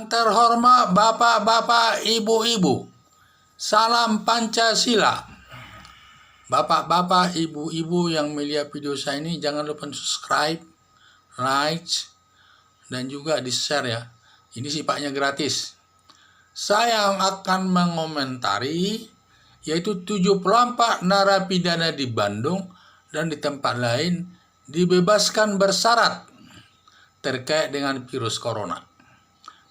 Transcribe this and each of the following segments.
Terhormat bapak-bapak, ibu-ibu, salam Pancasila. Bapak-bapak, ibu-ibu yang melihat video saya ini, jangan lupa subscribe, like, dan juga di-share ya. Ini sifatnya gratis. Saya akan mengomentari yaitu 74 narapidana di Bandung dan di tempat lain dibebaskan bersyarat terkait dengan virus corona.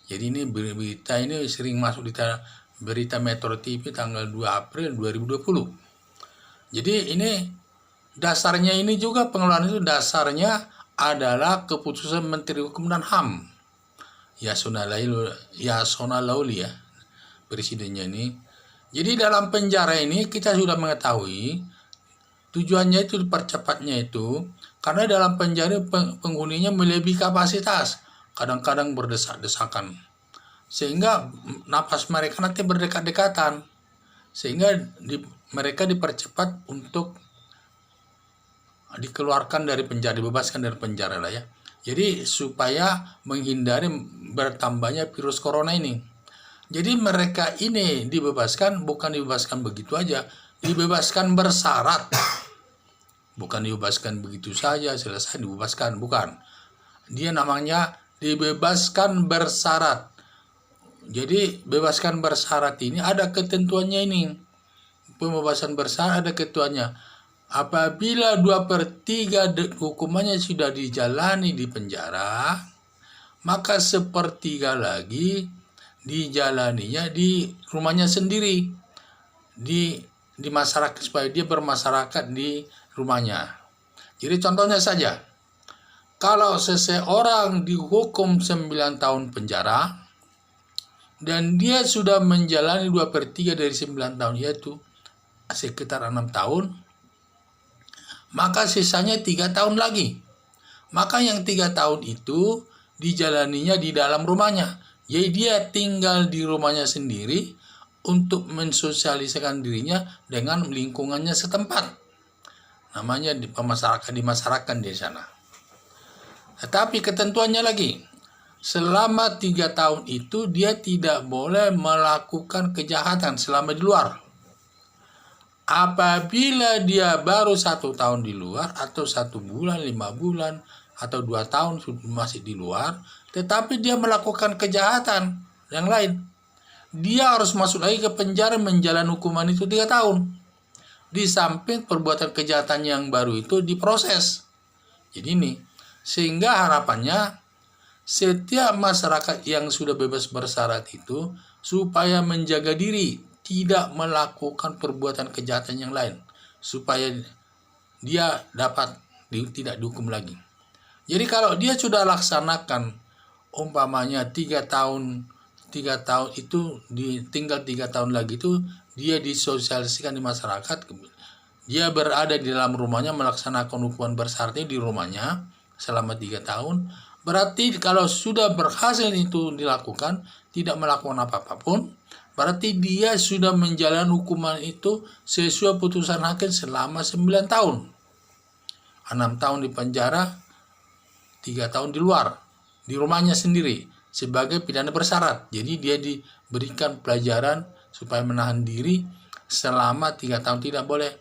Jadi ini berita ini sering masuk di berita Metro TV tanggal 2 April 2020. Jadi ini dasarnya ini juga pengeluaran itu dasarnya adalah keputusan Menteri Hukum dan HAM. Yasona Lauli ya, presidennya ini. Jadi dalam penjara ini kita sudah mengetahui tujuannya itu dipercepatnya itu karena dalam penjara penghuninya melebihi kapasitas. Kadang-kadang berdesak-desakan sehingga napas mereka nanti berdekat-dekatan sehingga mereka dipercepat untuk dikeluarkan dari penjara, dibebaskan dari penjara lah ya. Jadi supaya menghindari bertambahnya virus corona ini. Jadi mereka ini dibebaskan bukan dibebaskan begitu aja, dibebaskan bersyarat. Bukan dibebaskan begitu saja selesai dibebaskan, bukan. Dia namanya dibebaskan bersyarat. Jadi bebaskan bersyarat ini ada ketentuannya ini. Pembebasan bersyarat ada ketentuannya. Apabila 2/3 hukumannya sudah dijalani di penjara, maka 1/3 lagi dijalaninya di rumahnya sendiri. Di masyarakat supaya dia bermasyarakat di rumahnya. Jadi contohnya saja. Kalau seseorang dihukum 9 tahun penjara dan dia sudah menjalani 2/3 dari 9 tahun yaitu sekitar 6 tahun, maka sisanya 3 tahun lagi. Maka yang 3 tahun itu dijalaninya di dalam rumahnya. Jadi dia tinggal di rumahnya sendiri untuk mensosialisasikan dirinya dengan lingkungannya setempat. Namanya di masyarakat di sana. Tetapi ketentuannya lagi, selama 3 tahun itu dia tidak boleh melakukan kejahatan selama di luar. Apabila dia baru 1 tahun di luar atau 1 bulan, 5 bulan, atau 2 tahun masih di luar, tetapi dia melakukan kejahatan yang lain, dia harus masuk lagi ke penjara menjalani hukuman itu 3 tahun. Di samping perbuatan kejahatan yang baru itu diproses. Jadi ini sehingga harapannya setiap masyarakat yang sudah bebas bersyarat itu supaya menjaga diri, tidak melakukan perbuatan kejahatan yang lain, supaya dia dapat tidak dihukum lagi. Jadi kalau dia sudah laksanakan umpamanya 3 tahun itu tinggal 3 tahun lagi itu dia disosialisasikan di masyarakat, dia berada di dalam rumahnya melaksanakan hukuman bersyaratnya di rumahnya selama 3 tahun, berarti kalau sudah berhasil itu dilakukan, tidak melakukan apa-apapun, berarti dia sudah menjalani hukuman itu sesuai putusan hakim selama 9 tahun. 6 tahun di penjara, 3 tahun di luar, di rumahnya sendiri, sebagai pidana bersyarat. Jadi dia diberikan pelajaran supaya menahan diri selama 3 tahun, tidak boleh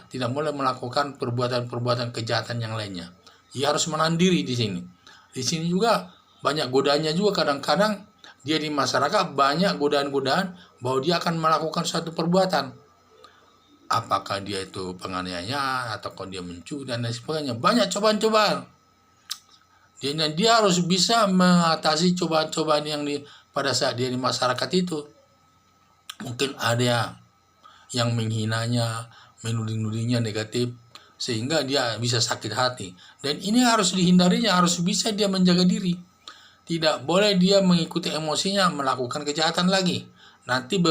tidak boleh melakukan perbuatan-perbuatan kejahatan yang lainnya. Dia harus menahan diri di sini. Di sini juga banyak godaannya juga, kadang-kadang dia di masyarakat banyak godaan-godaan bahwa dia akan melakukan suatu perbuatan. Apakah dia itu penganiayaan atau dia mencuri dan lain sebagainya. Banyak cobaan-cobaan. Dia harus bisa mengatasi cobaan-cobaan yang pada saat dia di masyarakat itu. Mungkin ada yang menghinanya, menuding-nudingnya negatif, sehingga dia bisa sakit hati. Dan ini harus dihindarinya, harus bisa dia menjaga diri. Tidak boleh dia mengikuti emosinya, melakukan kejahatan lagi. Nanti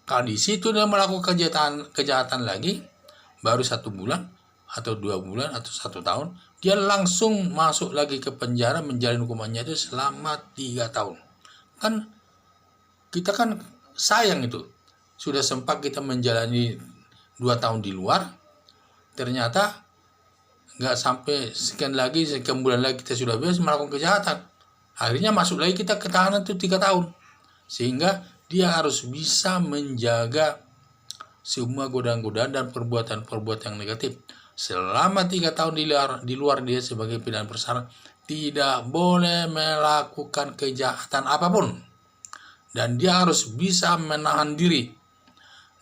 kalau di situ dia melakukan kejahatan lagi, baru 1 bulan, atau 2 bulan, atau 1 tahun, dia langsung masuk lagi ke penjara menjalani hukumannya itu selama 3 tahun. Kan kita kan sayang itu. Sudah sempat kita menjalani 2 tahun di luar, ternyata nggak sampai sekian bulan lagi kita sudah bebas melakukan kejahatan. Akhirnya masuk lagi kita ke tahanan itu 3 tahun. Sehingga dia harus bisa menjaga semua godaan-godaan dan perbuatan-perbuatan yang negatif. Selama 3 tahun di luar dia sebagai pidana bersyarat, tidak boleh melakukan kejahatan apapun. Dan dia harus bisa menahan diri.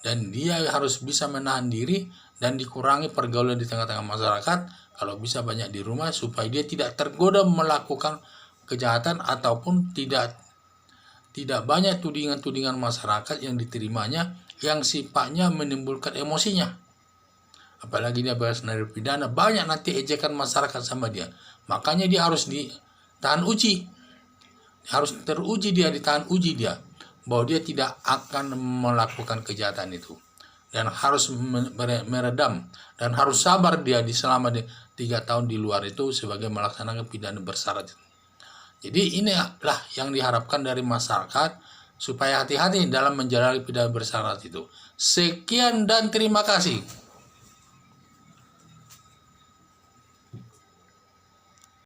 Dan dia harus bisa menahan diri dan dikurangi pergaulan di tengah-tengah masyarakat. Kalau bisa banyak di rumah supaya dia tidak tergoda melakukan kejahatan ataupun tidak banyak tudingan-tudingan masyarakat yang diterimanya yang sifatnya menimbulkan emosinya. Apalagi dia bebas dari pidana, banyak nanti ejekan masyarakat sama dia. Makanya dia harus ditahan uji. Harus teruji dia, ditahan uji dia. Bahwa dia tidak akan melakukan kejahatan itu. Dan harus meredam. Dan harus sabar dia selama 3 tahun di luar itu sebagai melaksanakan pidana bersyarat. Jadi inilah yang diharapkan dari masyarakat supaya hati-hati dalam menjalani pidana bersyarat itu. Sekian dan terima kasih.